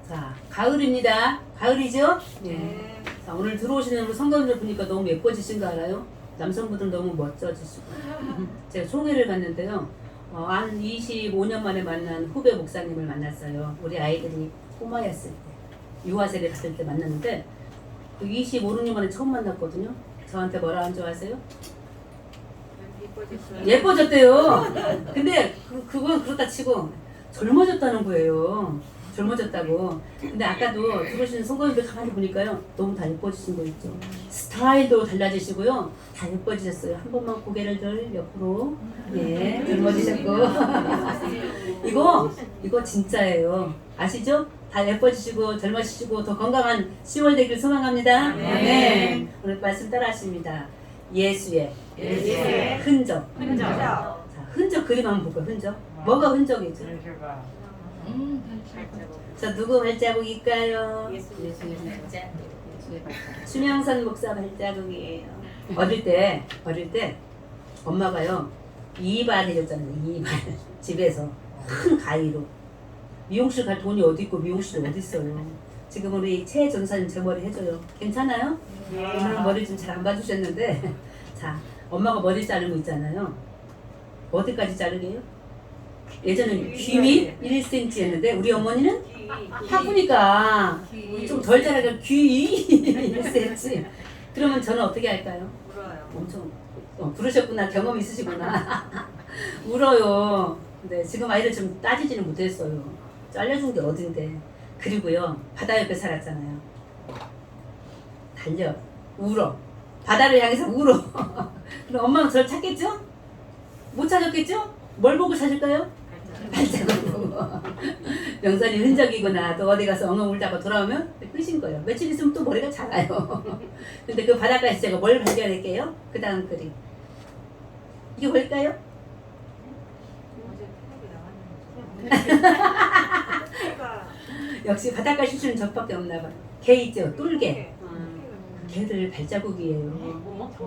자, 가을입니다. 가을이죠? 예. 자, 오늘 들어오시는 우리 성도님들 보니까 너무 예뻐지신 거 알아요? 남성분들 너무 멋져지시고. 제가 총회를 갔는데요. 한 25년 만에 만난 후배 목사님을 만났어요. 우리 아이들이 꼬마였을 때, 유아세례 갔을 때 만났는데, 그 25년 만에 처음 만났거든요. 저한테 뭐라 한 줄 아세요? 예뻐졌대요. 근데 그건 그렇다 치고 젊어졌다는 거예요. 젊어졌다고. 근데 아까도 들어오시는 성도님들 가만히 보니까요, 너무 다 예뻐지신 거 있죠. 스타일도 달라지시고요, 다 예뻐지셨어요. 한 번만 고개를 들 옆으로. 예, 젊어지셨고. 이거 진짜예요. 아시죠? 다 예뻐지시고 젊어지시고 더 건강한 10월 되길 소망합니다. 네. 오늘 말씀 따라하십니다. 예수의 흔적. 자, 흔적 그림 한번 볼까요? 흔적. 뭐가 흔적이죠? 자, 누구 발자국일까요? 예수의 발자국. 수명선 목사 발자국이에요. 어릴 때 엄마가요, 이발 해줬잖아요. 이발. 집에서 큰 가위로. 미용실 갈 돈이 어디 있고 미용실이 어디 있어요. 지금 우리 최 전사님 제 머리 해줘요. 괜찮아요? 오늘 머리 좀 잘 안 봐주셨는데. 자, 엄마가 머리 자른 거 있잖아요. 어디까지 자르게요? 예전에는 귀밑 1cm였는데 우리 어머니는 바쁘니까 좀 덜 자라게 귀 1cm. 그러면 저는 어떻게 할까요? 울어요. 엄청 부르셨구나. 경험 있으시구나. 울어요. 근데 지금 아이를 좀 따지지는 못했어요. 잘려준 게 어딘데. 그리고요, 바다 옆에 살았잖아요. 달려, 울어. 바다를 향해서 울어. 그럼 엄마는 저를 찾겠죠? 못 찾았겠죠? 뭘 보고 찾을까요? 발자국 보고. 명선이 흔적이구나. 또 어디 가서 엉엉 울다가 돌아오면 끝인 거예요. 며칠 있으면 또 머리가 작아요. 근데 그 바닷가에서 제가 뭘 발견할게요? 그 다음 그림. 이게 뭘까요? 역시 바닷가 출신은 저밖에 없나 봐요. 개 있죠? 똘개. 개들 발자국이에요.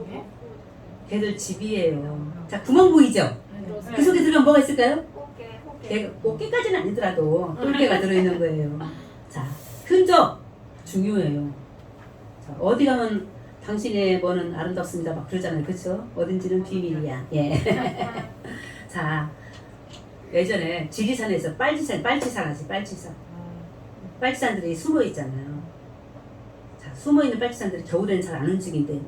개들 집이에요. 자, 구멍 보이죠? 그 속에 들어가면 뭐가 있을까요? 꽃게까지는 아니더라도 똘개가 들어있는 거예요. 자, 흔적 중요해요. 자, 어디 가면 당신의 뭐는 아름답습니다 막 그러잖아요. 그렇죠? 어딘지는 비밀이야. 예. 자, 예전에 지리산에서 빨치산 아지 빨치산. 빨치산들이 숨어 있잖아요. 자, 숨어 있는 빨치산들이 겨울에는 잘 안 움직인대.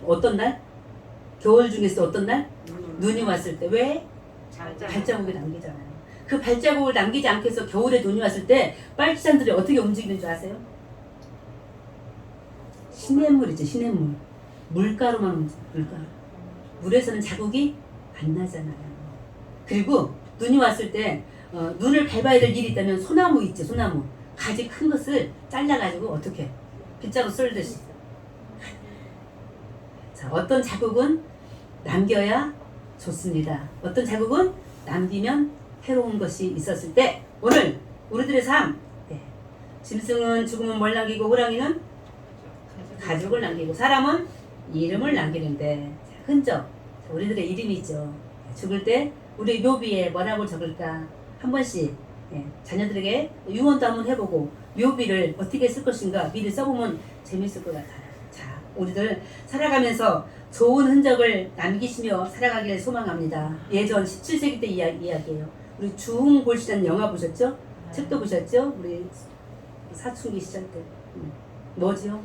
어떤 날? 겨울 중에서 어떤 날? 눈이 왔을 때. 왜? 발자국을 남기잖아요. 그 발자국을 남기지 않게 해서 겨울에 눈이 왔을 때 빨치산들이 어떻게 움직이는 줄 아세요? 시냇물이죠. 시냇물. 물가로만 움직여요. 물가로. 물에서는 자국이 안 나잖아요. 그리고 눈이 왔을 때 눈을 밟아야 될 일이 있다면 소나무 있지. 소나무. 가지 큰 것을 잘라가지고 어떻게 빗자루 썰듯이. 자, 어떤 자국은 남겨야 좋습니다. 어떤 자국은 남기면 해로운 것이 있었을 때 오늘 우리들의 삶, 짐승은 죽으면 뭘 남기고 호랑이는 가죽을 남기고 사람은 이름을 남기는데 흔적, 우리들의 이름이 있죠. 죽을 때 우리 묘비에 뭐라고 적을까 한 번씩 자녀들에게 유언도 한번 해보고 묘비를 어떻게 쓸 것인가 미리 써보면 재밌을 것 같아요. 자, 우리들 살아가면서 좋은 흔적을 남기시며 살아가길 소망합니다. 예전 17세기 때 이야기예요. 우리 주홍골시라는 영화 보셨죠? 책도 보셨죠? 우리 사춘기 시절 때. 뭐지요?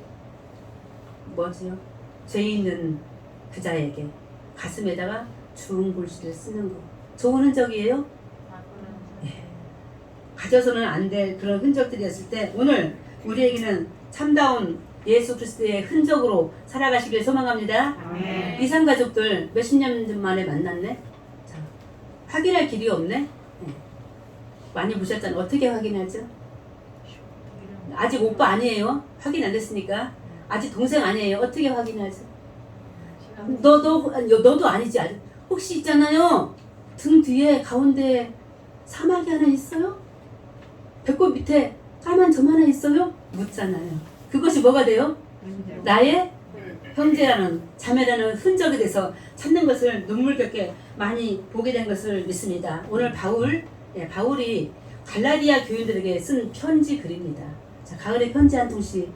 죄 있는 그자에게 가슴에다가 주홍골시를 쓰는 거. 좋은 흔적이에요? 예. 가져서는 안 될 그런 흔적들이었을 때 오늘 우리에게는 참다운 예수 그리스도의 흔적으로 살아가시길 소망합니다. 이산 가족들 몇십 년 만에 만났네. 자, 확인할 길이 없네. 많이 보셨잖아요. 어떻게 확인하죠? 아직 오빠 아니에요. 확인 안 됐으니까. 아직 동생 아니에요. 어떻게 확인하죠? 너도 아니지. 아직. 혹시 있잖아요. 등 뒤에 가운데 사막이 하나 있어요? 배꼽 밑에 까만 점 하나 있어요? 묻잖아요. 그것이 뭐가 돼요? 나의 형제라는 자매라는 흔적이 돼서 찾는 것을 눈물겹게 많이 보게 된 것을 믿습니다. 오늘 바울이 갈라디아 교인들에게 쓴 편지 글입니다. 자, 가을에 편지 한 통씩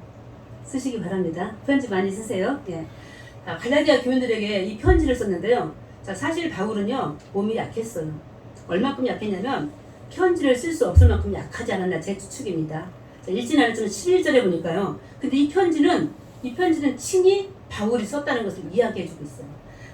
쓰시기 바랍니다. 편지 많이 쓰세요. 예. 갈라디아 교인들에게 이 편지를 썼는데요. 자, 사실 바울은요, 몸이 약했어요. 얼마큼 약했냐면 편지를 쓸 수 없을 만큼 약하지 않았나 제 추측입니다. 자, 읽진 않았지만 11절에 보니까요. 근데 이 편지는 친히 바울이 썼다는 것을 이야기해주고 있어요.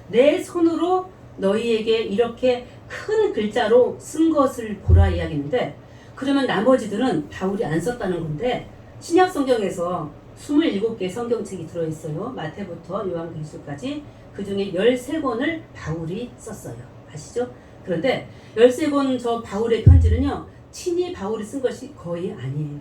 내 손으로 너희에게 이렇게 큰 글자로 쓴 것을 보라 이야기인데, 그러면 나머지들은 바울이 안 썼다는 건데, 신약 성경에서 27개 성경책이 들어있어요. 마태부터 요한계시록까지. 그 중에 13권을 바울이 썼어요. 아시죠? 그런데 13권 저 바울의 편지는요, 친히 바울이 쓴 것이 거의 아니에요.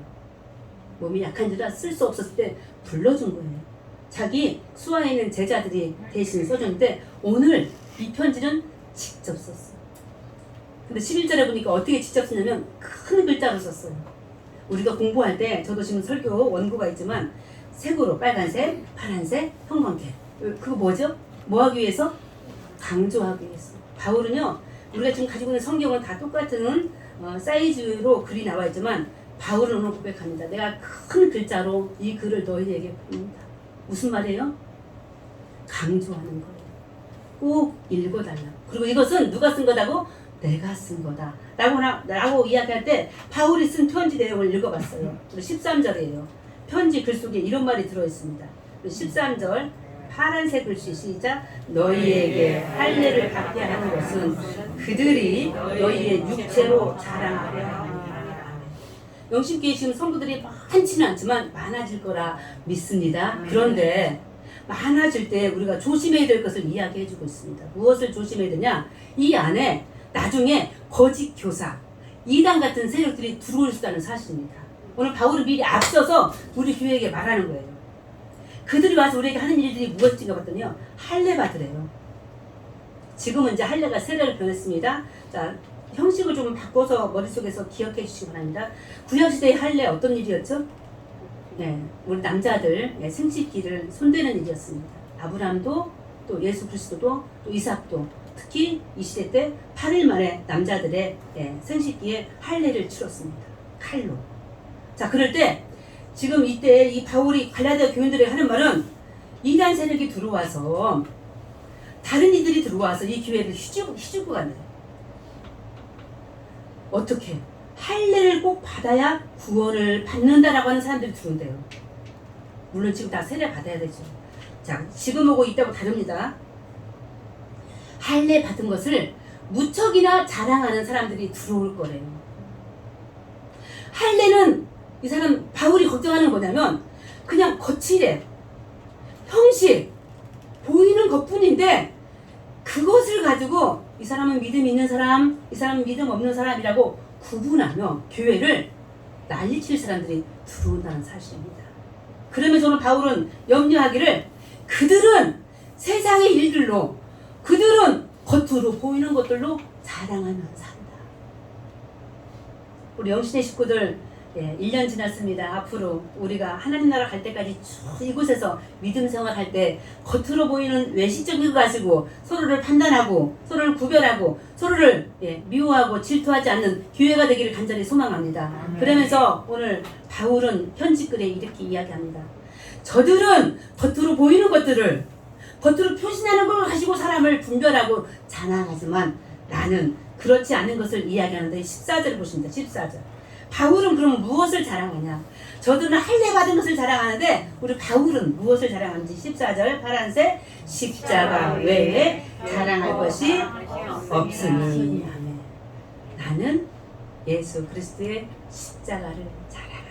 몸이 약한지라 쓸 수 없었을 때 불러준 거예요. 자기 수하에 있는 제자들이 대신 써줬는데, 오늘 이 편지는 직접 썼어요. 근데 11절에 보니까 어떻게 직접 쓰냐면 큰 글자로 썼어요. 우리가 공부할 때, 저도 지금 설교 원고가 있지만 색으로 빨간색, 파란색, 형광색. 그거 뭐죠? 뭐 하기 위해서? 강조하기 위해서. 바울은요, 우리가 지금 가지고 있는 성경은 다 똑같은 사이즈로 글이 나와 있지만, 바울은 오늘 고백합니다. 내가 큰 글자로 이 글을 너희에게 보낸다. 무슨 말이에요? 강조하는 거예요. 꼭 읽어달라. 그리고 이것은 누가 쓴 거다고? 내가 쓴 거다. 라고 이야기할 때 바울이 쓴 편지 내용을 읽어봤어요. 13절이에요. 편지 글 속에 이런 말이 들어있습니다. 13절 파란색 글씨 시작. 너희에게 할례를 받게 하는 것은 그들이 너희의 육체로 자랑하려 합니다. 영신교회 지금 성도들이 많지는 않지만 많아질 거라 믿습니다. 그런데 많아질 때 우리가 조심해야 될 것을 이야기해주고 있습니다. 무엇을 조심해야 되냐? 이 안에 나중에 거짓 교사, 이단 같은 세력들이 들어올 수 있다는 사실입니다. 오늘 바울은 미리 앞서서 우리 교회에게 말하는 거예요. 그들이 와서 우리에게 하는 일들이 무엇인가 봤더니요, 할례 받으래요. 지금은 이제 할례가 세례를 변했습니다. 자, 형식을 좀 바꿔서 머릿속에서 기억해 주시기 바랍니다. 구약시대의 할례 어떤 일이었죠? 네, 우리 남자들 생식기를 손대는 일이었습니다. 아브람도 또 예수 그리스도도 또 이삭도 특히 이 시대 때 8일 만에 남자들의 생식기에 할례를 치렀습니다. 칼로. 자, 그럴 때 지금 이때 이 바울이 갈라디아 교인들에게 하는 말은, 이단 세력이 들어와서 다른 이들이 들어와서 이 교회를 휘주고 가네요. 어떻게? 할례를 꼭 받아야 구원을 받는다라고 하는 사람들이 들어온대요. 물론 지금 다 세례 받아야 되죠. 자, 지금하고 이때하고 다릅니다. 할례 받은 것을 무척이나 자랑하는 사람들이 들어올 거래요. 할례는 이 사람 바울이 걱정하는 건 뭐냐면 그냥 거칠해, 형식, 보이는 것뿐인데 그것을 가지고 이 사람은 믿음 있는 사람, 이 사람은 믿음 없는 사람이라고 구분하며 교회를 난리칠 사람들이 들어온다는 사실입니다. 그러면서 오늘 바울은 염려하기를, 그들은 세상의 일들로, 그들은 겉으로 보이는 것들로 자랑하며 산다. 우리 영신의 식구들 1년 지났습니다. 앞으로 우리가 하나님 나라 갈 때까지 쭉 이곳에서 믿음 생활할 때 겉으로 보이는 외식적인 거 가지고 서로를 판단하고 서로를 구별하고 서로를 미워하고 질투하지 않는 교회가 되기를 간절히 소망합니다. 그러면서 오늘 바울은 편지글에 이렇게 이야기합니다. 저들은 겉으로 보이는 것들을, 겉으로 표신하는 걸 가지고 사람을 분별하고 자랑하지만 나는 그렇지 않은 것을 이야기하는데 14절 보십니다. 14절. 바울은 그럼 무엇을 자랑하냐? 저들은 할례 받은 것을 자랑하는데 우리 바울은 무엇을 자랑하는지 14절 파란색 십자가 외에 자랑할 것이 없으니 아멘. 나는 예수 그리스도의 십자가를 자랑한다.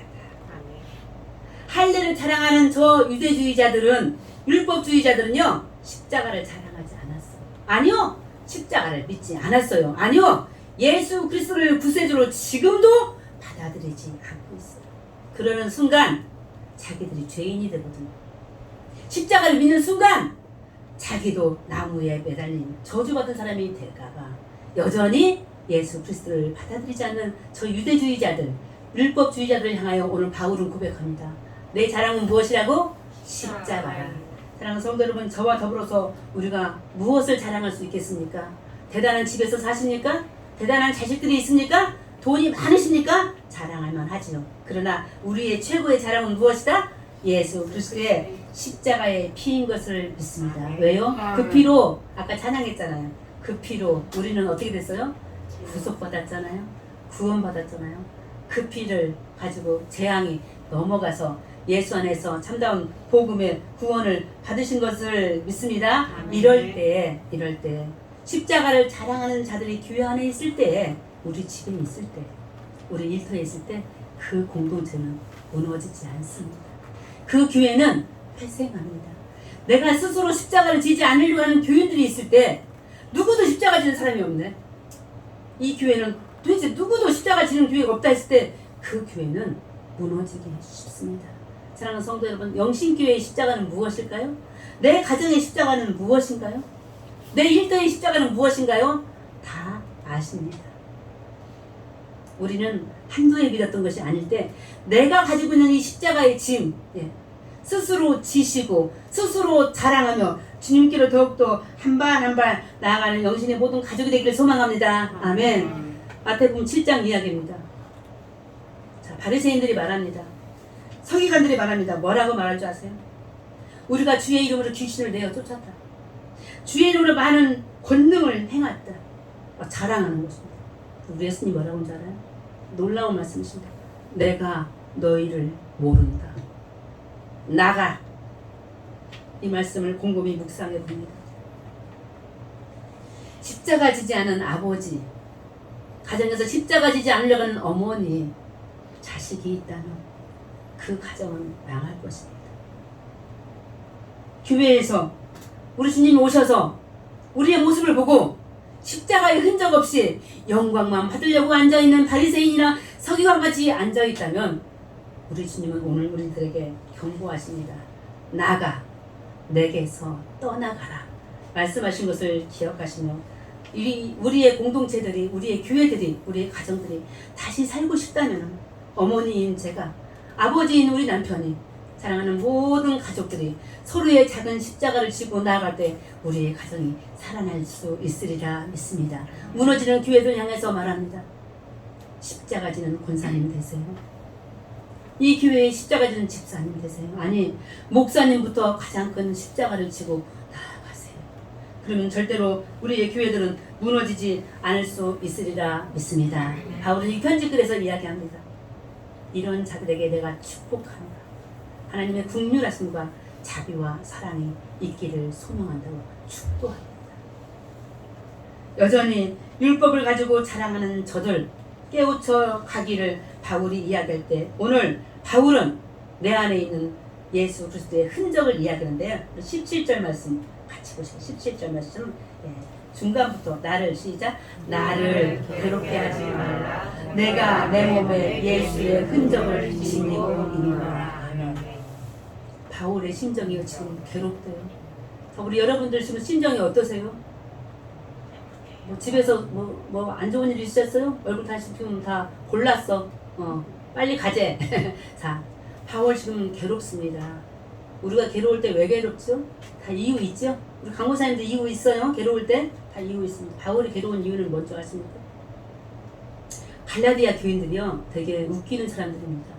할례를 자랑하는 저 유대주의자들은, 율법주의자들은요, 십자가를 자랑하지 않았어요. 아니요, 십자가를 믿지 않았어요. 아니요, 예수 그리스도를 구세주로 지금도 받아들이지 않고 있어요. 그러는 순간 자기들이 죄인이 되거든요. 십자가를 믿는 순간 자기도 나무에 매달린 저주받은 사람이 될까봐 여전히 예수 그리스도를 받아들이지 않는 저 유대주의자들, 율법주의자들을 향하여 오늘 바울은 고백합니다. 내 자랑은 무엇이라고? 십자가라. 사랑하는 성도 여러분, 저와 더불어서 우리가 무엇을 자랑할 수 있겠습니까? 대단한 집에서 사십니까? 대단한 자식들이 있습니까? 돈이 많으십니까? 자랑할만 하지요. 그러나 우리의 최고의 자랑은 무엇이다? 예수 그리스도의 십자가의 피인 것을 믿습니다. 왜요? 그 피로 아까 찬양했잖아요. 그 피로 우리는 어떻게 됐어요? 구속받았잖아요. 구원받았잖아요. 그 피를 가지고 재앙이 넘어가서 예수 안에서 참다운 복음의 구원을 받으신 것을 믿습니다. 이럴 때 십자가를 자랑하는 자들이 교회 안에 있을 때, 우리 집에 있을 때, 우리 일터에 있을 때 그 공동체는 무너지지 않습니다. 그 교회는 회생합니다. 내가 스스로 십자가를 지지 않으려고 하는 교인들이 있을 때 누구도 십자가 지는 사람이 없네. 이 교회는 도대체 누구도 십자가 지는 교회가 없다 했을 때 그 교회는 무너지기 쉽습니다. 사랑하는 성도 여러분, 영신교회의 십자가는 무엇일까요? 내 가정의 십자가는 무엇인가요? 내 일터의 십자가는 무엇인가요? 다 아십니다. 우리는 한두 해 믿었던 것이 아닐 때 내가 가지고 있는 이 십자가의 짐, 스스로 지시고 스스로 자랑하며 주님께로 더욱더 한 발 한 발 나아가는 영신의 모든 가족이 되기를 소망합니다. 아멘. 마태복음 7장 이야기입니다. 자, 바리새인들이 말합니다. 서기관들이 말합니다. 뭐라고 말할 줄 아세요? 우리가 주의 이름으로 귀신을 내어 쫓았다. 주의 이름으로 많은 권능을 행했다. 자랑하는 것입니다. 우리 예수님 뭐라고 하는지 알아요? 놀라운 말씀이십니다. 내가 너희를 모른다. 나가. 이 말씀을 곰곰이 묵상해 봅니다. 십자가 지지 않은 아버지, 가정에서 십자가 지지 않으려고 하는 어머니, 자식이 있다면 그 가정은 망할 것입니다. 교회에서 우리 주님이 오셔서 우리의 모습을 보고 십자가의 흔적 없이 영광만 받으려고 앉아있는 바리새인이나 서기관같이 앉아있다면 우리 주님은 오늘 우리들에게 경고하십니다. 나가, 내게서 떠나가라 말씀하신 것을 기억하시며 우리의 공동체들이, 우리의 교회들이, 우리의 가정들이 다시 살고 싶다면 어머니인 제가, 아버지인 우리 남편이, 사랑하는 모든 가족들이 서로의 작은 십자가를 지고 나아갈 때 우리의 가정이 살아날 수 있으리라 믿습니다. 무너지는 교회들 향해서 말합니다. 십자가 지는 권사님 되세요. 이 교회의 십자가 지는 집사님 되세요. 아니, 목사님부터 가장 큰 십자가를 지고 나아가세요. 그러면 절대로 우리의 교회들은 무너지지 않을 수 있으리라 믿습니다. 바울은 이 편지글에서 이야기합니다. 이런 자들에게 내가 축복합니다. 하나님의 긍휼하심과 자비와 사랑이 있기를 소망한다고 축도합니다. 여전히 율법을 가지고 자랑하는 저들 깨우쳐 가기를 바울이 이야기할 때, 오늘 바울은 내 안에 있는 예수 그리스도의 흔적을 이야기하는데요. 17절 말씀 같이 보시죠. 17절 말씀 중간부터 나를 시작. 나를 괴롭게 하지 말라. 내가 내 몸에 예수의 흔적을 지니고 있노라. 바울의 심정이 지금 괴롭대요. 우리 여러분들 지금 심정이 어떠세요? 집에서 뭐 안 좋은 일 있으셨어요? 얼굴 다시 지금 다 골랐어. 빨리 가재. 자, 바울 지금 괴롭습니다. 우리가 괴로울 때 왜 괴롭죠? 다 이유 있죠? 우리 강호사님도 이유 있어요? 괴로울 때? 다 이유 있습니다. 바울이 괴로운 이유는 뭔지 아십니까? 갈라디아 교인들이요, 되게 웃기는 사람들입니다.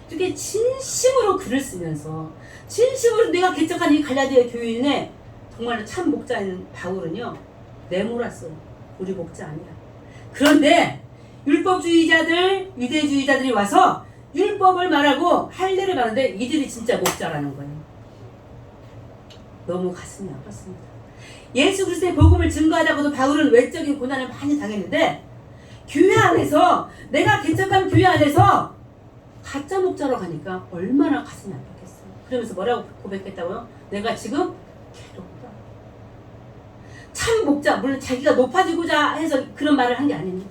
이렇게 진심으로 글을 쓰면서 진심으로 내가 개척한 이 갈라디아 교인의 정말로 참 목자인 바울은요, 내몰았어요. 우리 목자 아니야. 그런데 율법주의자들, 유대주의자들이 와서 율법을 말하고 할례를 말하는데 이들이 진짜 목자라는 거예요. 너무 가슴이 아팠습니다. 예수 그리스도의 복음을 증거하다고도 바울은 외적인 고난을 많이 당했는데, 교회 안에서, 내가 개척한 교회 안에서 가짜 목자로 가니까 얼마나 가슴이 아팠겠어요. 그러면서 뭐라고 고백했다고요? 내가 지금 괴롭다. 참 목자, 물론 자기가 높아지고자 해서 그런 말을 한 게 아닙니다.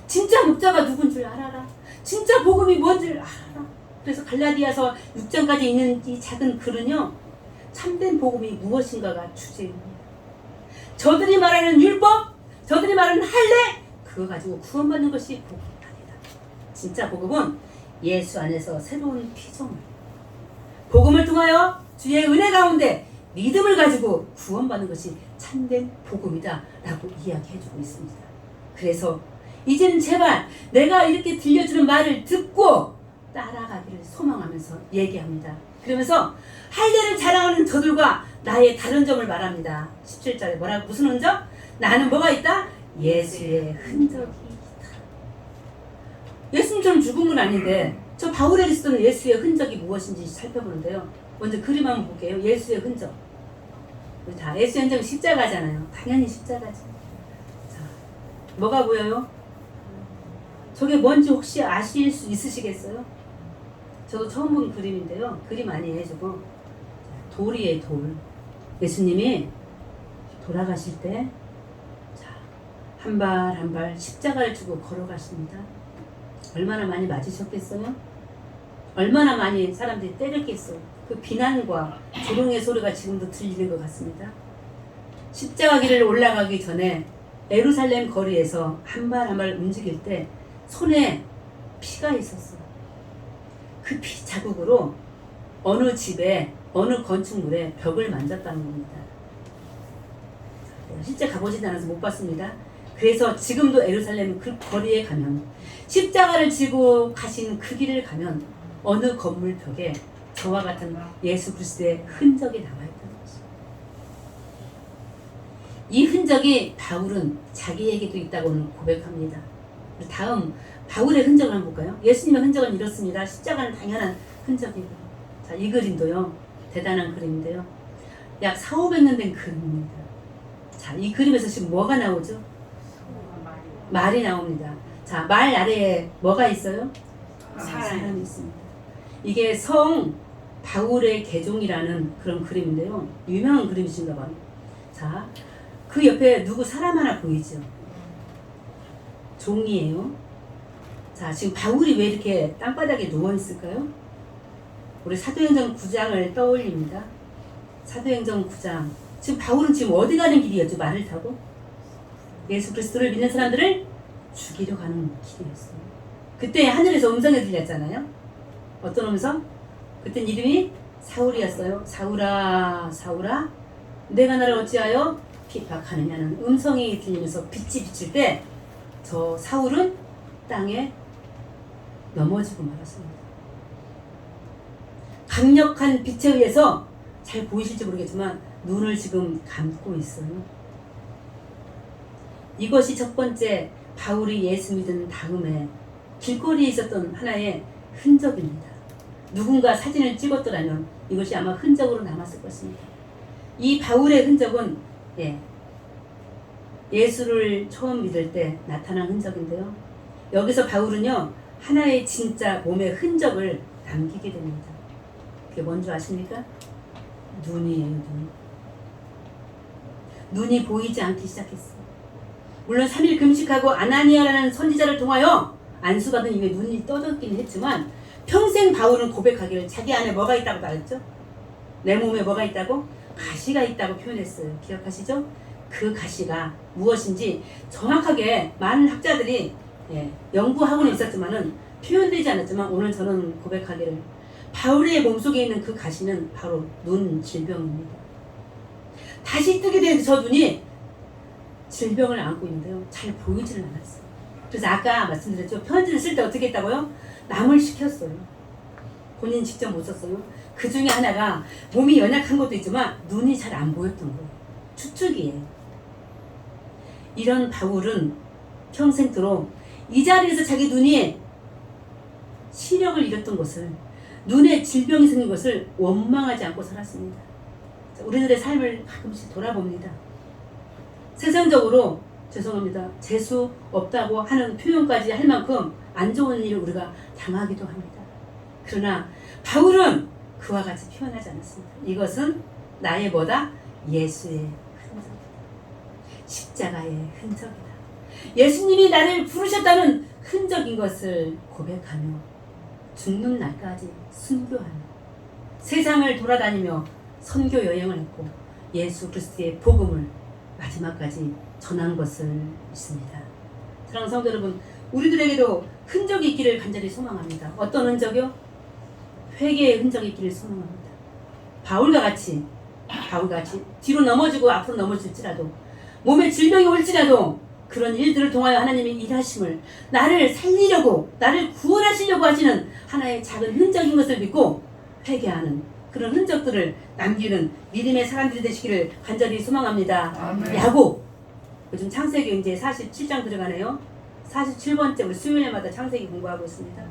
진짜 목자가 누군 줄 알아라. 진짜 복음이 뭔지 알아라. 그래서 갈라디아서 6장까지 있는 이 작은 글은요, 참된 복음이 무엇인가가 주제입니다. 저들이 말하는 율법, 저들이 말하는 할례, 그거 가지고 구원받는 것이 복음이 아니다. 진짜 복음은 예수 안에서 새로운 피조물, 복음을 통하여 주의 은혜 가운데 믿음을 가지고 구원받는 것이 참된 복음이다 라고 이야기해주고 있습니다. 그래서 이제는 제발 내가 이렇게 들려주는 말을 듣고 따라가기를 소망하면서 얘기합니다. 그러면서 할례를 자랑하는 저들과 나의 다른 점을 말합니다. 17절에 뭐라고 무슨 흔적? 나는 뭐가 있다? 예수의 흔적이 있다. 예수님처럼 죽은 건 아닌데 저 바울에게 쓰는 예수의 흔적이 무엇인지 살펴보는데요. 먼저 그림 한번 볼게요. 예수의 흔적. 우리 다 예수의 흔적은 십자가잖아요. 당연히 십자가지. 자, 뭐가 보여요? 저게 뭔지 혹시 아실 수 있으시겠어요? 저도 처음 본 그림인데요. 그림 아니에요, 저거. 돌이에요, 돌. 예수님이 돌아가실 때, 자, 한 발 한 발 십자가를 주고 걸어가십니다. 얼마나 많이 맞으셨겠어요? 얼마나 많이 사람들이 때렸겠어요? 그 비난과 조롱의 소리가 지금도 들리는 것 같습니다. 십자가 길을 올라가기 전에 예루살렘 거리에서 한 발 한 발 움직일 때 손에 피가 있었어요. 그 피 자국으로 어느 집에 어느 건축물에 벽을 만졌다는 겁니다. 실제 가보진 않아서 못 봤습니다. 그래서 지금도 예루살렘 그 거리에 가면 십자가를 지고 가신 그 길을 가면 어느 건물 벽에 저와 같은 예수 그리스도의 흔적이 남아있다는 것입니다. 이 흔적이 바울은 자기에게도 있다고는 고백합니다. 다음 바울의 흔적을 한번 볼까요? 예수님의 흔적은 이렇습니다. 십자가는 당연한 흔적이고, 자, 이 그림도요 대단한 그림인데요. 약 400~500년 된 그림입니다. 자, 이 그림에서 지금 뭐가 나오죠? 말이 나옵니다. 자, 말 아래에 뭐가 있어요? 사람이 있습니다. 이게 성 바울의 개종이라는 그런 그림인데요. 유명한 그림이신가 봐요. 자, 그 옆에 누구 사람 하나 보이죠? 종이에요. 자, 지금 바울이 왜 이렇게 땅바닥에 누워있을까요? 우리 사도행전 9장을 떠올립니다. 사도행전 9장. 지금 바울은 지금 어디 가는 길이었죠? 말을 타고? 예수 그리스도를 믿는 사람들을 죽이려 가는 길이었어요. 그때 하늘에서 음성이 들렸잖아요. 어떤 음성? 그땐 이름이 사울이었어요. 사울아, 사울아, 내가 나를 어찌하여 핍박하느냐는 음성이 들리면서 빛이 비칠 때 저 사울은 땅에 넘어지고 말았습니다. 강력한 빛에 의해서 잘 보이실지 모르겠지만 눈을 지금 감고 있어요. 이것이 첫 번째 바울이 예수 믿은 다음에 길거리에 있었던 하나의 흔적입니다. 누군가 사진을 찍었더라면 이것이 아마 흔적으로 남았을 것입니다. 이 바울의 흔적은 예수를 처음 믿을 때 나타난 흔적인데요. 여기서 바울은요 하나의 진짜 몸의 흔적을 남기게 됩니다. 그게 뭔지 아십니까? 눈이에요. 눈이 보이지 않기 시작했어요. 물론 3일 금식하고 아나니아라는 선지자를 통하여 안수받은 이후에 눈이 떠졌긴 했지만 평생 바울은 고백하기를 자기 안에 뭐가 있다고 말했죠? 내 몸에 뭐가 있다고? 가시가 있다고 표현했어요. 기억하시죠? 그 가시가 무엇인지 정확하게 많은 학자들이 연구하고는 있었지만은 표현되지 않았지만 오늘 저는 고백하기를 바울의 몸속에 있는 그 가시는 바로 눈 질병입니다. 다시 뜨게 된 저 눈이 질병을 안고 있는데요. 잘 보이지는 않았어요. 그래서 아까 말씀드렸죠. 편지를 쓸 때 어떻게 했다고요? 남을 시켰어요. 본인 직접 못 썼어요. 그 중에 하나가 몸이 연약한 것도 있지만 눈이 잘 안 보였던 거예요. 추측이에요. 이런 바울은 평생토록 이 자리에서 자기 눈이 시력을 잃었던 것을, 눈에 질병이 생긴 것을 원망하지 않고 살았습니다. 우리들의 삶을 가끔씩 돌아봅니다. 세상적으로 죄송합니다. 재수 없다고 하는 표현까지 할 만큼 안 좋은 일을 우리가 당하기도 합니다. 그러나 바울은 그와 같이 표현하지 않았습니다. 이것은 나의 뭐다? 예수의 흔적이다. 십자가의 흔적이다. 예수님이 나를 부르셨다는 흔적인 것을 고백하며 죽는 날까지 순교하며 세상을 돌아다니며 선교 여행을 했고 예수 그리스도의 복음을 마지막까지 전한 것을 믿습니다. 사랑하는 성도 여러분, 우리들에게도 흔적이 있기를 간절히 소망합니다. 어떤 흔적이요? 회개의 흔적이 있기를 소망합니다. 바울과 같이 뒤로 넘어지고 앞으로 넘어질지라도 몸에 질병이 올지라도 그런 일들을 통하여 하나님이 일하심을, 나를 살리려고, 나를 구원하시려고 하시는 하나의 작은 흔적인 것을 믿고 회개하는 그런 흔적들을 남기는 믿음의 사람들이 되시기를 간절히 소망합니다. 아멘. 야곱, 요즘 창세기 이제 47장 들어가네요. 47번째 우리 수요일마다 창세기 공부하고 있습니다.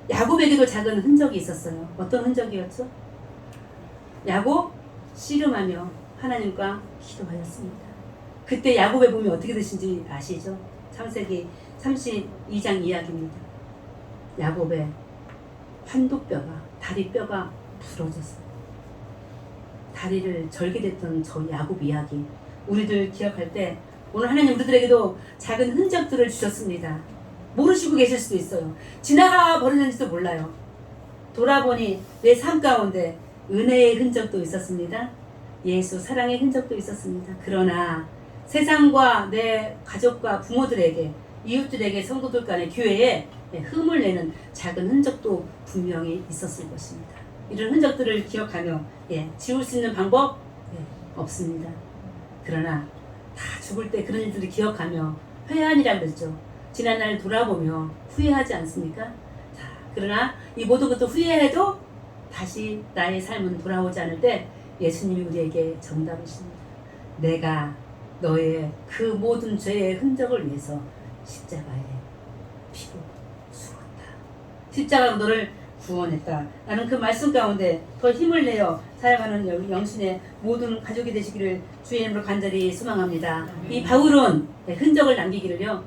야곱에게도 작은 흔적이 있었어요. 어떤 흔적이었죠? 야곱 씨름하며 하나님과 기도하였습니다. 그때 야곱의 몸이 어떻게 되신지 아시죠? 창세기 32장 이야기입니다. 야곱의 환도뼈가, 다리뼈가 부러졌어요. 다리를 절개됐던 저 야곱 이야기, 우리들 기억할 때 오늘 하나님 우리들에게도 작은 흔적들을 주셨습니다. 모르시고 계실 수도 있어요. 지나가 버렸는지도 몰라요. 돌아보니 내 삶 가운데 은혜의 흔적도 있었습니다. 예수 사랑의 흔적도 있었습니다. 그러나 세상과 내 가족과 부모들에게, 이웃들에게, 성도들 간의 교회에 흠을 내는 작은 흔적도 분명히 있었을 것입니다. 이런 흔적들을 기억하며 지울 수 있는 방법 없습니다. 그러나 다 죽을 때 그런 일들을 기억하며 회한이라고 그랬죠. 지난날 돌아보며 후회하지 않습니까? 자, 그러나 이 모든 것도 후회해도 다시 나의 삶은 돌아오지 않을 때 예수님이 우리에게 정답이십니다. 내가 너의 그 모든 죄의 흔적을 위해서 십자가에 피고 죽었다. 십자가로 너를 구원했다. 나는 그 말씀 가운데 더 힘을 내어 살아가는 영신의 모든 가족이 되시기를 주의 이름으로 간절히 소망합니다. 이 바울은 흔적을 남기기를요.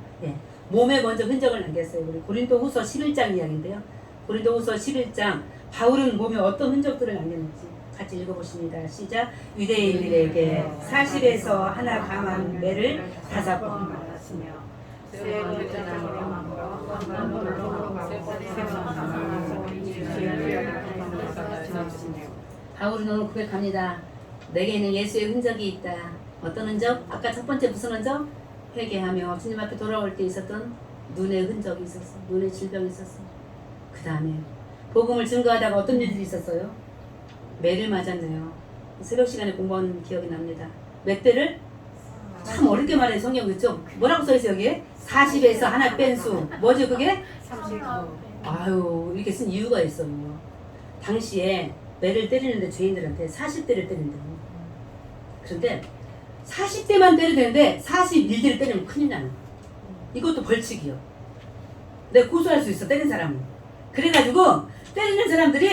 몸에 먼저 흔적을 남겼어요. 우리 고린도후서 11장 이야기인데요. 고린도후서 11장 바울은 몸에 어떤 흔적들을 남겼는지 같이 읽어보십니다. 시작. 유대인들에게 40에서 하나 감한 매를 5번 맞았으며 바울은 오늘 고백합니다. 내게는 예수의 흔적이 있다. 어떤 흔적? 아까 첫 번째 무슨 흔적? 회개하며 주님 앞에 돌아올 때 있었던 눈의 흔적이 있었어. 눈의 질병이 있었어. 그 다음에 복음을 증거하다가 어떤 일들이 있었어요? 매를 맞았네요. 새벽 시간에 공부한 기억이 납니다. 몇 대를? 참 어렵게 말해 성경 그죠? 뭐라고 써있어요 여기에? 40에서 하나 뺀 수. 뭐죠 그게? 39. 아유 이렇게 쓴 이유가 있어요. 당시에 매를 때리는데 죄인들한테 40대를 때린대요. 그런데 40대만 때려도 되는데 41대를 때리면 큰일 나는 거야. 이것도 벌칙이요. 내가 고소할 수 있어 때린 사람은. 그래가지고 때리는 사람들이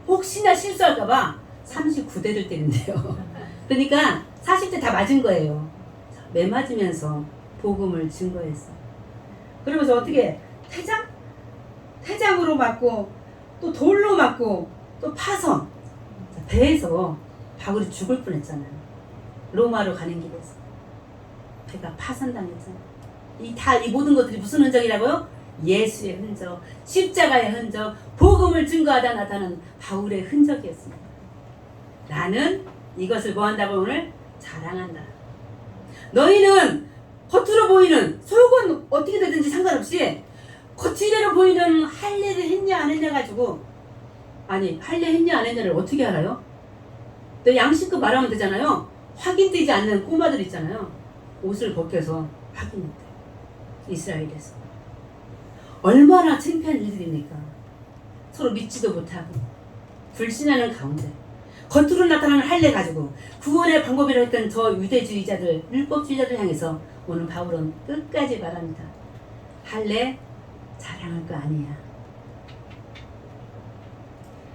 혹시나 실수할까봐 39대를 때린대요. 그러니까 40대 다 맞은 거예요. 매 맞으면서 복음을 증거했어. 그러면서 어떻게 태장으로 맞고 또 돌로 맞고 또 파선. 배에서 바울이 죽을 뻔했잖아요. 로마로 가는 길에서 배가 파선당했잖아요. 이 모든 것들이 무슨 흔적이라고요? 예수의 흔적, 십자가의 흔적, 복음을 증거하다 나타나는 바울의 흔적이었습니다. 나는 이것을 뭐한다고 오늘? 자랑한다. 너희는 겉으로 보이는 속은 어떻게 되든지 상관없이 겉이대로 보이는 할례를 했냐 안 했냐 가지고 아니 할례 했냐 안 했냐를 어떻게 알아요? 너 양심껏 말하면 되잖아요. 확인되지 않는 꼬마들 있잖아요. 옷을 벗겨서 확인했대. 이스라엘에서. 얼마나 창피한 일들입니까? 서로 믿지도 못하고 불신하는 가운데 겉으로 나타나는 할례 가지고 구원의 방법이라고 했던 저 유대주의자들, 율법주의자들 향해서 오늘 바울은 끝까지 말합니다. 할례 자랑할 거 아니야.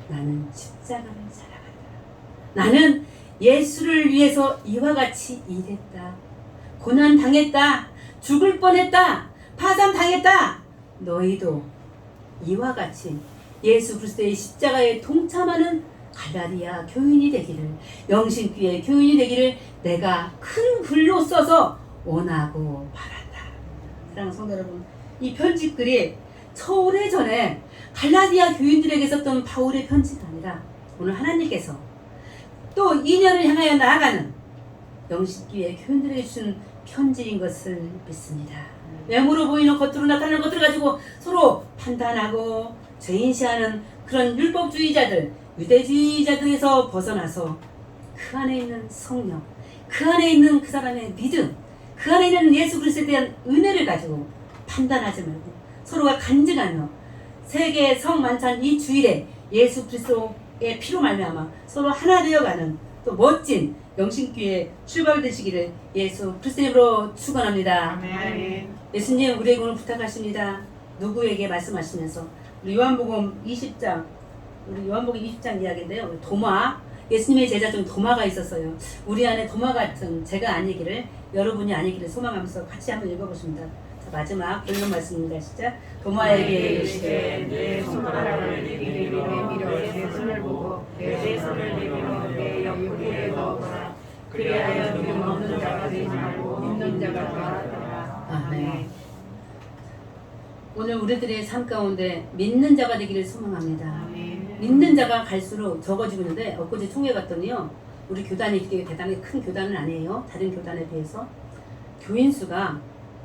나는 십자가를 자랑한다. 나는 예수를 위해서 이와 같이 일했다. 고난 당했다. 죽을 뻔했다. 파산 당했다. 너희도 이와 같이 예수 그리스도의 십자가에 동참하는 갈라디아 교인이 되기를, 영신교회 교인이 되기를 내가 큰 불로 써서 원하고 바란다. 사랑하는 성도 여러분, 이 편지글이 오래전에 갈라디아 교인들에게 썼던 바울의 편지가 아니라 오늘 하나님께서 또 인연을 향하여 나아가는 영신교회 교인들에게 주신 편지인 것을 믿습니다. 외모로 보이는 겉으로 나타나는 것들을 가지고 서로 판단하고 죄인시하는 그런 율법주의자들, 유대주의자들에서 벗어나서 그 안에 있는 성령, 그 안에 있는 그 사람의 믿음, 그 안에 있는 예수 그리스도에 대한 은혜를 가지고 판단하지 말고 서로가 간증하며 세계 성만찬 이 주일에 예수 그리스도의 피로 말미암아 서로 하나 되어가는 또 멋진 영신교회 출발되시기를 예수 그리스도로 축원합니다. 아멘. 예수님 우리에게 오늘 부탁하십니다. 누구에게 말씀하시면서 우리 요한복음 20장 우리 요한복음 20장 이야기인데요. 우리 도마 예수님의 제자 중 도마가 있었어요. 우리 안에 도마 같은 제가 아니기를 여러분이 아니기를 소망하면서 같이 한번 읽어보십니다. 자, 마지막 결론 말씀입니다. 시작. 도마에게 이르시되 내 손가락을 네 입에 밀어 내 손을 보고 내 손을 내밀어 내 옆구리에 넣어라. 그리하여 믿음 없는 자가 되지 말고 믿는 자가 되라. 아멘. 오늘 우리들의 삶 가운데 믿는 자가 되기를 소망합니다. 아멘. 믿는 자가 갈수록 적어지고 있는데 엊그제 총회 갔더니요. 우리 교단이 되게 대단히 큰 교단은 아니에요. 다른 교단에 비해서 교인 수가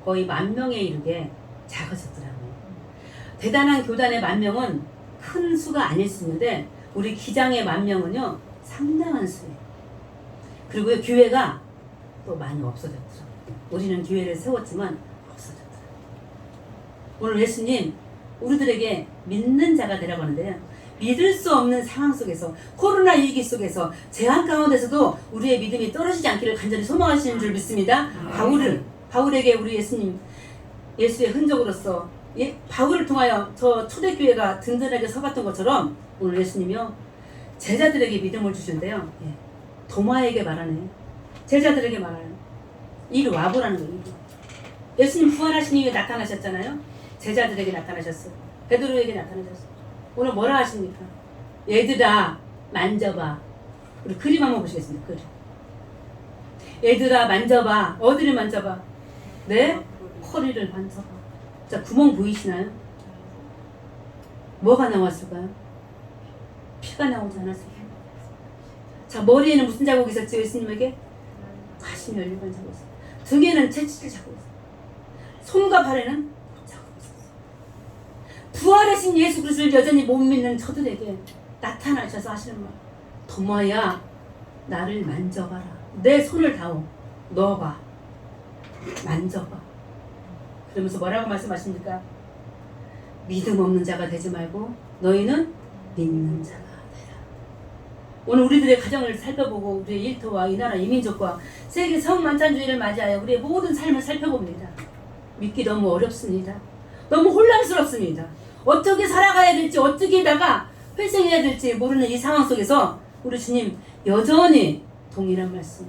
거의 10,000명에 이르게 작아졌더라고요. 대단한 교단의 10,000명은 큰 수가 아닐 수 있는데 우리 기장의 10,000명은요 상당한 수예요. 그리고 교회가 또 많이 없어졌죠. 우리는 교회를 세웠지만 없어졌더라고요. 오늘 예수님 우리들에게 믿는 자가 되라고 하는데요. 믿을 수 없는 상황 속에서 코로나 위기 속에서 재앙 가운데서도 우리의 믿음이 떨어지지 않기를 간절히 소망하시는 줄 믿습니다. 바울에게 우리 예수님 예수의 흔적으로서 바울을 통하여 저 초대교회가 든든하게 서갔던 것처럼 오늘 예수님이요 제자들에게 믿음을 주신대요. 도마에게 말하네요. 제자들에게 말하는 이리 와보라는 거예요. 예수님 부활하신 이후에 나타나셨잖아요. 제자들에게 나타나셨어요. 베드로에게 나타나셨어요. 오늘 뭐라 하십니까? 얘들아 만져봐. 우리 그림 한번 보시겠습니다. 그림. 얘들아 만져봐. 어디를 만져봐? 네? 허리를 만져봐. 자, 구멍 보이시나요? 뭐가 나왔을까요? 피가 나오지 않았을까요? 자, 머리에는 무슨 자국이 있었죠? 예수님에게? 가시며 일반 자국이 있었어요. 등에는 채찍을 자국이 있었어요. 손과 발에는 자국이 있었어요. 부활하신 예수 그리스도를 여전히 못 믿는 저들에게 나타나셔서 하시는 말. 도마야, 나를 만져봐라. 내 손을 다오. 넣어봐. 만져봐. 그러면서 뭐라고 말씀하십니까? 믿음 없는 자가 되지 말고 너희는 믿는 자가 되라. 오늘 우리들의 가정을 살펴보고 우리의 일터와 이 나라 이민족과 세계 성만찬주의를 맞이하여 우리의 모든 삶을 살펴봅니다. 믿기 너무 어렵습니다. 너무 혼란스럽습니다. 어떻게 살아가야 될지 어떻게다가 회생해야 될지 모르는 이 상황 속에서 우리 주님 여전히 동일한 말씀.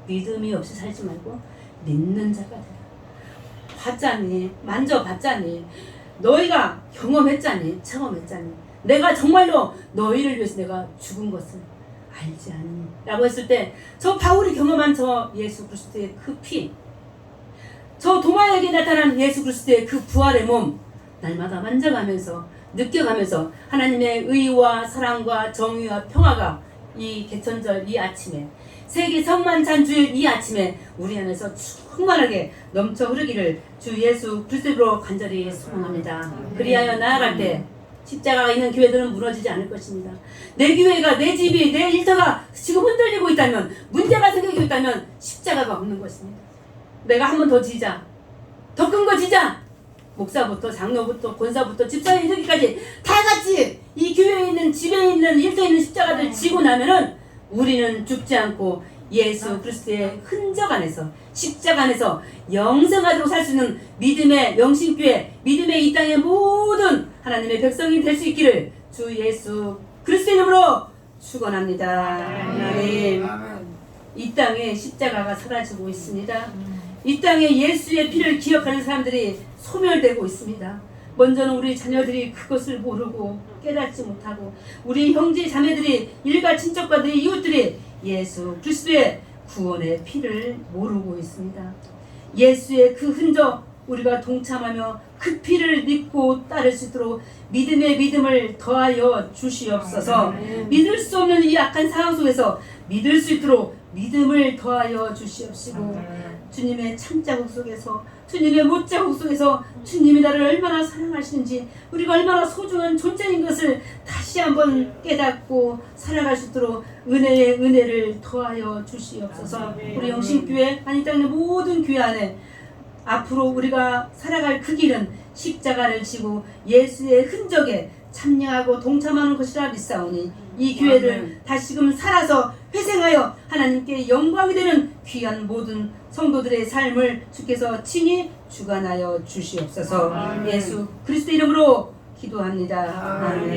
믿음이 없이 살지 말고 믿는 자가 되라. 봤자니 만져봤자니 너희가 경험했자니 체험했자니 내가 정말로 너희를 위해서 내가 죽은 것을 알지 않니? 라고 했을 때 저 바울이 경험한 저 예수 그리스도의 그 피, 저 도마에게 나타난 예수 그리스도의 그 부활의 몸 날마다 만져가면서 느껴가면서 하나님의 의와 사랑과 정의와 평화가 이 개천절 이 아침에 세계 성만찬 주일 이 아침에 우리 안에서 충만하게 넘쳐 흐르기를 주 예수 그리스도로 간절히 소망합니다. 그리하여 나아갈 때 십자가가 있는 교회들은 무너지지 않을 것입니다. 내 교회가 내 집이 내 일터가 지금 흔들리고 있다면 문제가 생기고 있다면 십자가가 없는 것입니다. 내가 한 번 더 지자. 더 큰 거 지자. 목사부터 장로부터 권사부터 집사에 이르기까지 다 같이 이 교회에 있는 집에 있는 일터에 있는 십자가를 지고 나면은 우리는 죽지 않고 예수 그리스도의 흔적 안에서 십자가 안에서 영생하도록 살 수 있는 믿음의 영신교회 믿음의 이 땅의 모든 하나님의 백성이 될 수 있기를 주 예수 그리스도 이름으로 축원합니다. 아멘. 이 땅에 십자가가 사라지고 있습니다. 이 땅에 예수의 피를 기억하는 사람들이 소멸되고 있습니다. 먼저는 우리 자녀들이 그것을 모르고 깨닫지 못하고 우리 형제 자매들이 일가 친척과 내 이웃들이 예수 그리스도의 구원의 피를 모르고 있습니다. 예수의 그 흔적 우리가 동참하며 그 피를 믿고 따를 수 있도록 믿음의 믿음을 더하여 주시옵소서. 믿을 수 없는 이 악한 상황 속에서 믿을 수 있도록 믿음을 더하여 주시옵시고 주님의 창자국 속에서 주님의 못자국 속에서 주님이 나를 얼마나 사랑하시는지 우리가 얼마나 소중한 존재인 것을 다시 한번 깨닫고 살아갈 수 있도록 은혜의 은혜를 더하여 주시옵소서. 우리 영신교회 아니 땅의 모든 교회 안에 앞으로 우리가 살아갈 그 길은 십자가를 지고 예수의 흔적에 참여하고 동참하는 것이라 믿사오니 이 교회를 다시금 살아서 회생하여 하나님께 영광이 되는 귀한 모든 성도들의 삶을 주께서 친히 주관하여 주시옵소서. 예수 그리스도 이름으로 기도합니다. 아멘.